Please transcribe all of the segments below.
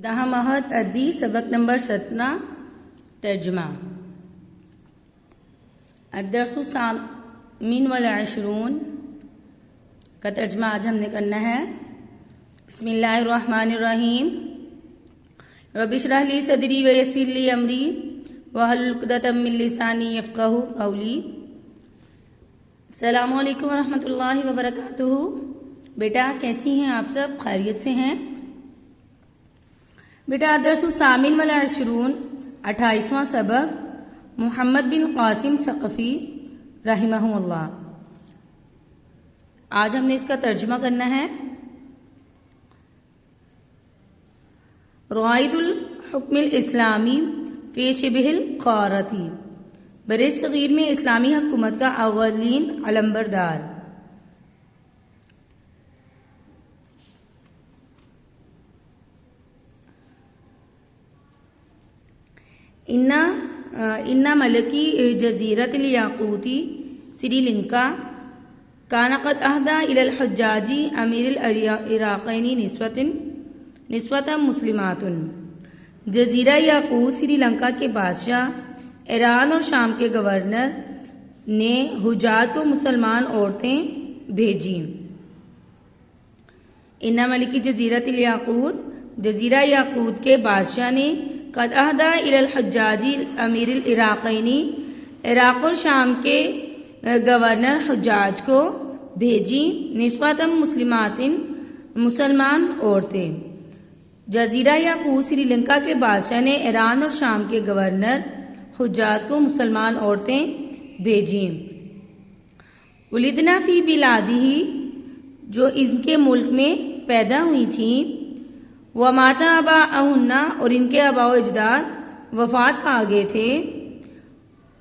دہا مہد عربی سبق نمبر 17 ترجمہ الدرس الثامن والعشرون کا ترجمہ آج ہم نے کرنا ہے۔ بسم اللہ الرحمن الرحیم۔ رب اشرح لی صدری ویسر لی امری واحلل عقدۃ من لسانی یفقہوا قولی۔ السلام علیکم ورحمۃ اللہ وبرکاتہ۔ بیٹا کیسی ہیں آپ سب؟ خیریت سے ہیں؟ بیٹا درس الثامن والعشرون 28واں سبق محمد بن قاسم ثقفی رحمہ اللہ۔ آج ہم نے اس کا ترجمہ کرنا ہے۔ روائد الحکم الاسلامی فی شبہ القارتی، بر صغیر میں اسلامی حکومت کا اولین علمبردار۔ ان ملکی جزیرت الیاقوتی سری لنکا کان قد اہدی الی الحجاج امیر العراقین نسوۃ مسلمات۔ جزیرہ یاقوت سری لنکا کے بادشاہ ایران اور شام کے گورنر نے حجاج کو مسلمان عورتیں بھیجیں۔ ان ملکی جزیرت الیاقوت، جزیرہ یاقوت کے بادشاہ نے قد اہدی الی الحجاج امیر العراقین، عراق اور شام کے گورنر حجاج کو بھیجی نسوۃ مسلمات، مسلمان عورتیں۔ جزیرہ یاقوت سری لنکا کے بادشاہ نے ایران اور شام کے گورنر حجاج کو مسلمان عورتیں بھیجیں۔ ولدنا فی بلادہ، جو ان کے ملک میں پیدا ہوئی تھیں۔ ومات آباؤہن، اور ان کے آباء و اجداد وفات پا گئے تھے۔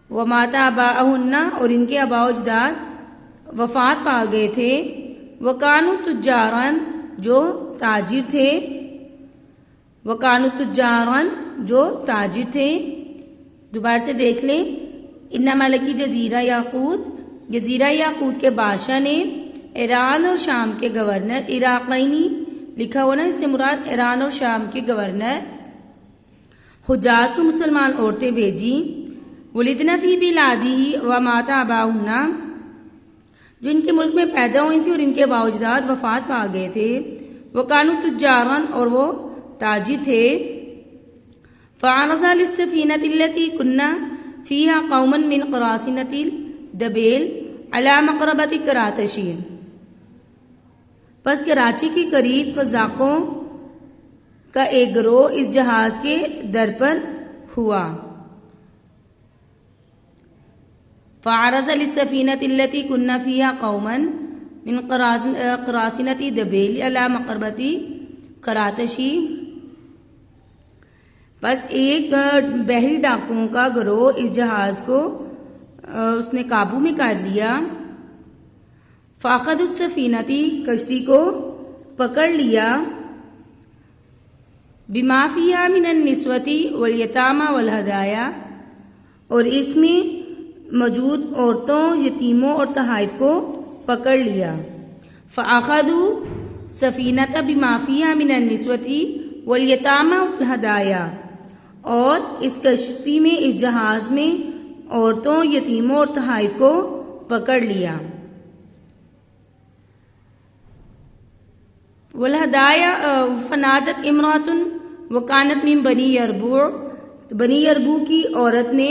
ومات آباؤہن، اور ان کے آباء و اجداد وفات پا گئے تھے۔ وکانوا تجاراً، جو تاجر تھے۔ وکانوا تجاراً، جو تاجر تھے۔ دوبارہ سے دیکھ لیں۔ ان ملکی جزیرہ یاقوت، جزیرہ یاقوت کے بادشاہ نے ایران اور شام کے گورنر، عراقینی لکھا ہوا نا، اس سے مراد ایران اور شام کے گورنر حجاج کو مسلمان عورتیں بھیجی۔ ولدنا فی بلادہ ومات آباؤہن، جو ان کے ملک میں پیدا ہوئی تھی اور ان کے آباء و اجداد وفات پا گئے تھے۔ وکانوا تجاراً، اور وہ تاجر تھے۔ فعرض للسفینۃ التی کنا فیہا قوما من قراصنۃ الدبیل علی مقربۃ کراتشی، پس کراچی کے قریب قزاقوں کا ایک گروہ اس جہاز کے در پر ہوا۔ فعرض للسفینۃ التی کنا فیہا قوما من قراصنۃ الدبیل علی مقربۃ کراتشی، بس ایک بحری ڈاکوؤں کا گروہ اس جہاز کو اس نے قابو میں کر لیا۔ فاخذ السفینتی، کشتی کو پکڑ لیا۔ بما فیہا من النسوۃ والیتامی والہدایا، اور اس میں موجود عورتوں، یتیموں اور تحائف کو پکڑ لیا۔ فاخذوا سفینۃ بما فیہا من النسوۃ والیتامی والہدایا، اور اس کشتی میں، اس جہاز میں عورتوں، یتیموں اور تحائف کو پکڑ لیا۔ والہدایا فنادت امرأۃ وکانت من بنی یربوع، بنی یربوع کی عورت نے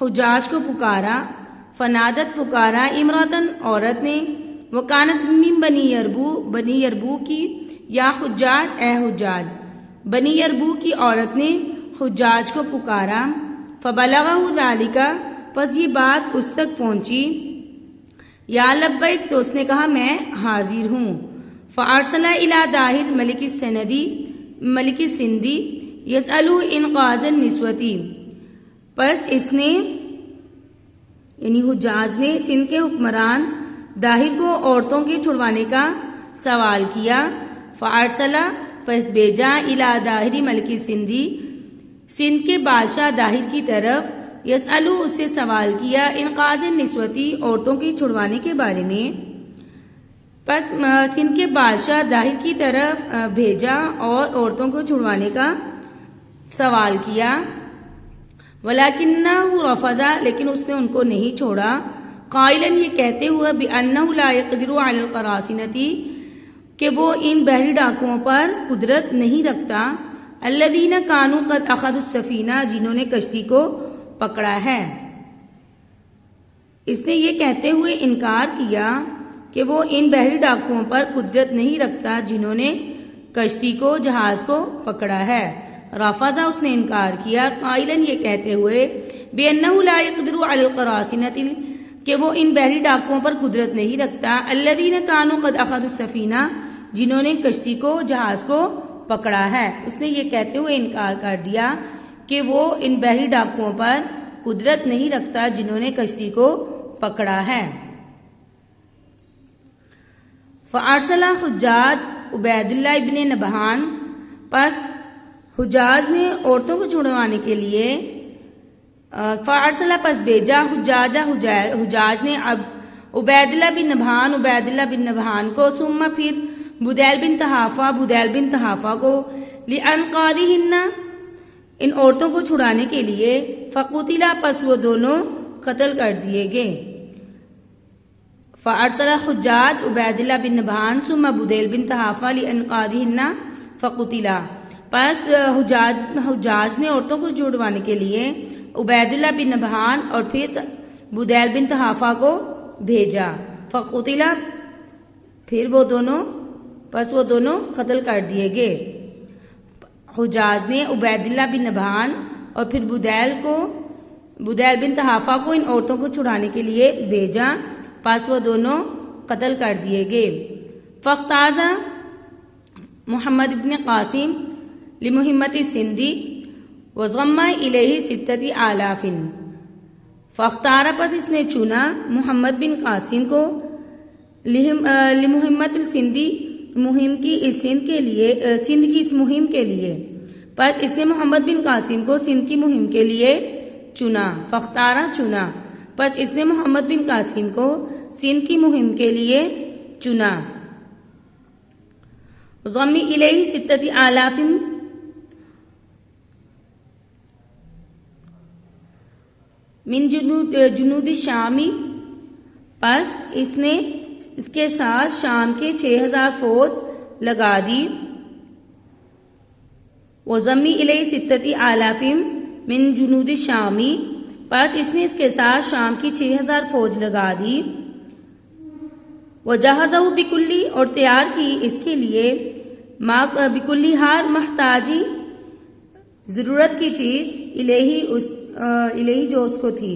حجاج کو پکارا۔ فنادت، پکارا، امرأۃ عورت نے، وکانت من بنی یربوع، بنی یربوع کی، یا حجاج، اے حجاج، بنی یربوع کی عورت نے حجاج کو پکارا۔ فبلغہ ذالک، پس یہ بات اس تک پہنچی۔ یا لبیک، تو اس نے کہا میں حاضر ہوں۔ فارسل الی داہر ملک سندھی یسألو انقاذ النسوۃ، پس اس نے یعنی حجاج نے سندھ کے حکمران داہر کو عورتوں کے چھڑوانے کا سوال کیا۔ فارسل، پس بھیجا، الی داہر ملک سندھی، سندھ کے بادشاہ داہر کی طرف، یسألو، اس سے سوال کیا، انقاذ النسوۃ، عورتوں کے چھڑوانے کے بارے میں۔ پس سندھ کے بادشاہ داہر کی طرف بھیجا اور عورتوں کو چھڑوانے کا سوال کیا، وَلَكِنَّهُ رَفَضَ، لیکن اس نے ان کو نہیں چھوڑا، قائلاً یہ کہتے ہوئے بِأَنَّهُ لَا يَقْدِرُ عَلَى الْقَرَاصِنَةِ کہ وہ ان بحری ڈاکوؤں پر قدرت نہیں رکھتا، الَّذِينَ كَانُوا قَدْ أَخَذُوا السَّفِينَةَ جنہوں نے کشتی کو پکڑا ہے۔ اس نے یہ کہتے ہوئے انکار کیا کہ وہ ان بحری ڈاکوؤں پر قدرت نہیں رکھتا جنہوں نے کشتی کو، جہاز کو پکڑا ہے۔ رافضہ اس نے انکار کیا، قائلاً یہ کہتے ہوئے بِأَنَّهُ لَا يَقْدِرُ عَلَى الْقَرَاصِنَةِ کہ وہ ان بحری ڈاکوؤں پر قدرت نہیں رکھتا، الَّذِينَ كَانُوا قَدْ أَخَذُوا السَّفِينَةَ جنہوں نے کشتی کو، جہاز کو پکڑا ہے۔ اس نے یہ کہتے ہوئے انکار کر دیا کہ وہ ان بحری ڈاکوؤں پر قدرت نہیں رکھتا جنہوں نے کشتی کو پکڑا ہے۔ فَأَرْسَلَ حُجَّاجُ عُبَیدُ اللَّہ ابن نبہان، پس حجاج نے عورتوں کو چھڑوانے کے لیے فَأَرْسَلَ پس بھیجا حجاج نے اب عبید اللہ بن نبہان کو، ثم پھر بدیل بن تحافہ کو، لِأَنْقَاذِهِنَّ ان عورتوں کو چھڑانے کے لیے، فَقُتِلَ پس وہ دونوں قتل کر دیے گئے۔ فَأَرْسَلَ حُجَّاجُ عُبَیدُ اللہ بن نبہان ثم بدیل بن تحافہ لِأَنْقَاذِهِنَّ فَقُتِلَ پس حجاج نے عورتوں کو چھڑوانے کے لیے عبید اللہ بن نبہان اور پھر بدیل بن تحافہ کو بھیجا، فقتل پھر وہ دونوں قتل کر دیے گئے۔ حجاج نے عبید اللہ بن نبہان اور پھر بدیل بن تحافہ کو ان عورتوں کو چھڑانے کے لیے بھیجا، پس وہ دونوں قتل کر دیے گئے۔ فاختاز محمد بن قاسم لمہمت السندی وضم الیہ 6,000 فاختار پس اس نے چنا محمد بن قاسم کو لمہمت السندی مہم کی سندھ کی اس مہم کے لیے، پس اس نے محمد بن قاسم کو سندھ کی مہم کے لیے چنا، فاختارا چنا، پس اس نے محمد بن قاسم کو سندھ کی مہم کے لیے چنا۔ ضم الیہ 6,000 من جنود الشامی، پس اس نے اس کے ساتھ شام کے 6,000 فوج لگا دی۔ وضم الیہ 6,000 من جنود الشامی، پس اس نے اس کے ساتھ شام کی 6,000 فوج لگا دی۔ وجہزہ بکلی اور تیار کی اس کے لیے بکلی ہر محتاجی ضرورت کی چیز الہی جو اس کو تھی،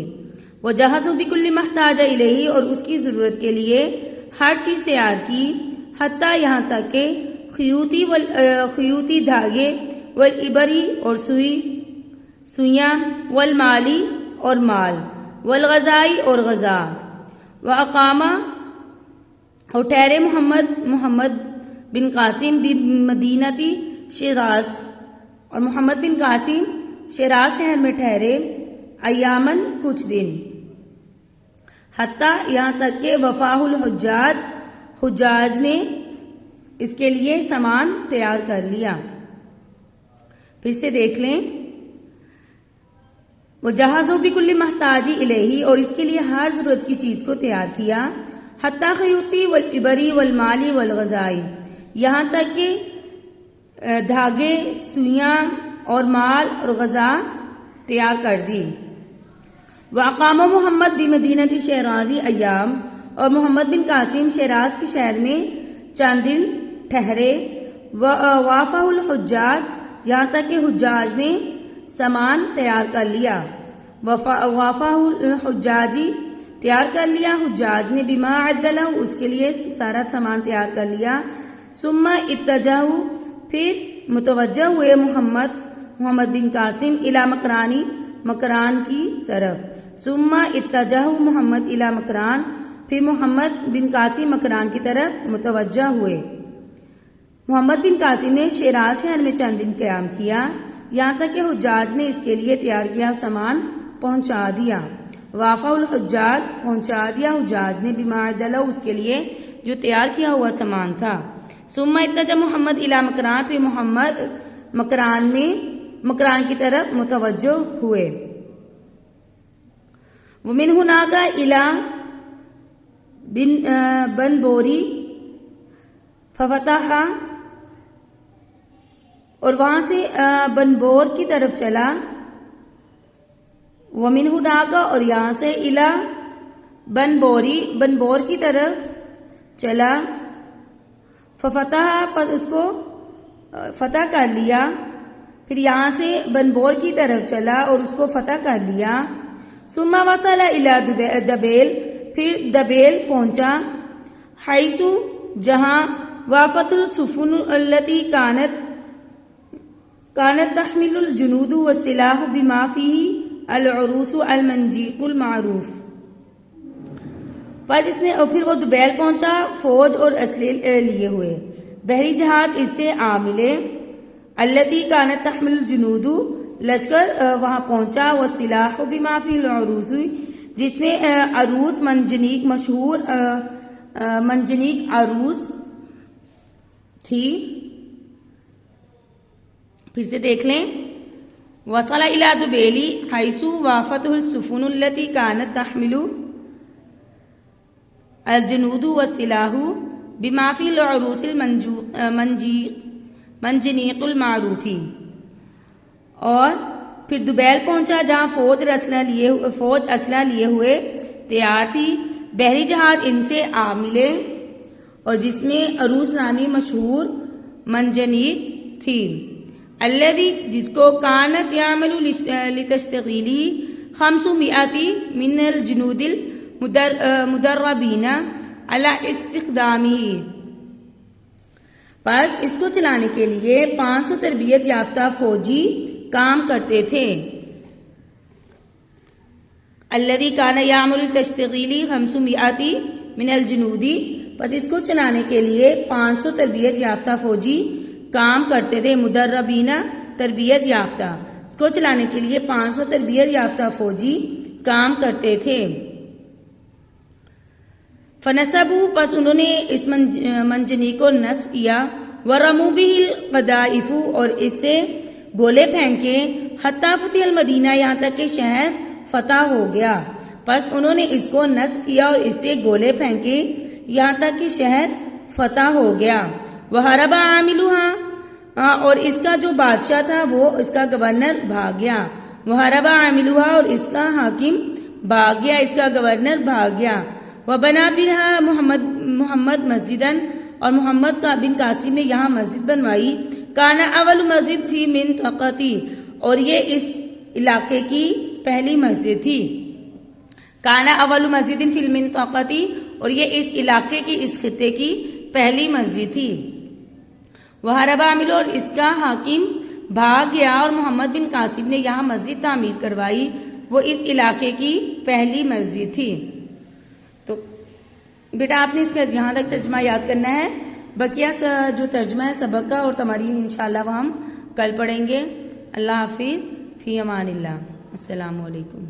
وجہزہ بکلی محتاج الہی اور اس کی ضرورت کے لیے ہر چیز تیار کی، حتیٰ یہاں تک کہ خیوتی دھاگے، والابری اور سوئیاں، والمالی اور مال، والغذائی اور غذا، واقامہ اور ٹھہرے محمد بن قاسم بمدینتی شیراز، اور محمد بن قاسم شیراز شہر میں ٹھہرے، ایامن کچھ دن، حتیٰ یہاں تک کہ وفاہ حجاج نے اس کے لیے سامان تیار کر لیا۔ پھر سے دیکھ لیں، وجہزہ بکل محتاجی الہی اور اس کے لیے ہر ضرورت کی چیز کو تیار کیا، حتیٰ خیوتی والابری والمالی والغذائی، یہاں تک کہ دھاگے، سوئیاں اور مال اور غذا تیار کر دی۔ وَأَقَامَ محمد بمدینۃ شیرازی ایام، اور محمد بن قاسم شیراز کے شہر میں چند دن ٹھہرے۔ وافہ الحجاج، یہاں تک کہ حجاج نے سامان تیار کر لیا۔ وافہ الحجاجی، تیار کر لیا حجاج نے، بما عدلہ، اس کے لیے سارا سامان تیار کر لیا۔ ثم اتجہ، پھر متوجہ ہوئے محمد بن قاسم الی مکران کی طرف۔ ثم اتجہ محمد الی مکران، پھر محمد بن قاسم مکران کی طرف متوجہ ہوئے۔ محمد بن قاسم نے شیراز شہر میں چند دن قیام کیا، یہاں تک کہ حجاج نے اس کے لیے تیار کیا سامان پہنچا دیا۔ وافہ الحجاج، پہنچا دیا حجاج نے، بما عدلہ، اس کے لیے جو تیار کیا ہوا سامان تھا. ثم اتجہ محمد الی مکران، پھر محمد مکران کی طرف متوجہ ہوئے. ومن ہناک الی بن بوری ففتح، اور وہاں سے بن بور کی طرف چلا. ومن ہناک، اور یہاں سے الی بن بور کی طرف چلا. ففتح، پس اس کو فتح کر لیا. پھر یہاں سے بن بور کی طرف چلا اور اس کو فتح کر لیا. ثم وصل الی دبیل، پھر دبیل پہنچا. حیث، جہاں وافت السفن التي كانت تحمل الجنود والسلاح بما فيه العروس المنجیق المعروف. پھر وہ دبیل پہنچا فوج اور اسلحے لیے ہوئے. بحری جہاز اس سے آ ملے. التي كانت تحمل الجنود، لشکر وہاں پہنچا. والسلاح بما فيه العروس، جس میں عروس منجنیق، مشہور منجنیق عروس تھی. پھر سے دیکھ لیں. وصل الى دبیلی حیث وافته السفن التي كانت تحمل الجنود والسلاح بما في العروس منجنیق المعروف. اور پھر دبیل پہنچا جہاں فوج اسلحہ لیے ہوئے تیار تھی. بحری جہاز ان سے آ ملے اور جس میں عروس نامی مشہور منجنیق تھی. الذي، جس کو كانت يعمل لتشتغيله 500 من الجنود المدربين على استخدامه. پس اس کو چلانے کے لیے 500 تربیت یافتہ فوجی کام کرتے تھے. الذي كان يعمل لتشتغيله 500 من الجنود، پس اس کو چلانے کے لیے 500 تربیت یافتہ فوجی کام کرتے تھے. مدربینہ، تربیت یافتہ. اس کو چلانے کے لیے 500 تربیت یافتہ فوجی کام کرتے تھے. فنصبوا، پس انہوں نے اس منجنی کو نصب کیا. ورموا به القذائف، اور اس سے گولے پھینکے. حتی فتح المدینہ، یہاں تک کہ شہر فتح ہو گیا. پس انہوں نے اس کو نصب کیا اور اس سے گولے پھینکے یہاں تک کہ شہر فتح ہو گیا. وہرب عاملها، اور اس کا جو بادشاہ تھا وہ اس کا گورنر بھاگ گیا. وہرب عاملها، اور اس کا حاکم بھاگ گیا، اس کا گورنر بھاگ گیا. وبنا بها محمد مسجدن، اور محمد بن قاسم نے یہاں مسجد بنوائی. کانا اول مسجد تھی منطقتی، اور یہ اس علاقے کی پہلی مسجد تھی. کانا اول مسجد فی المنطقتی، اور یہ اس علاقے کی، اس خطے کی پہلی مسجد تھی. وہرب عامل، اور اس کا حاکم بھاگ گیا اور محمد بن قاسم نے یہاں مسجد تعمیر کروائی. وہ اس علاقے کی پہلی مسجد تھی. تو بیٹا آپ نے اس کا یہاں تک ترجمہ یاد کرنا ہے. بقیہ جو ترجمہ ہے سبق کا اور تمارین انشاءاللہ وہ ہم کل پڑھیں گے. اللہ حافظ، فی امان اللہ. السلام علیکم.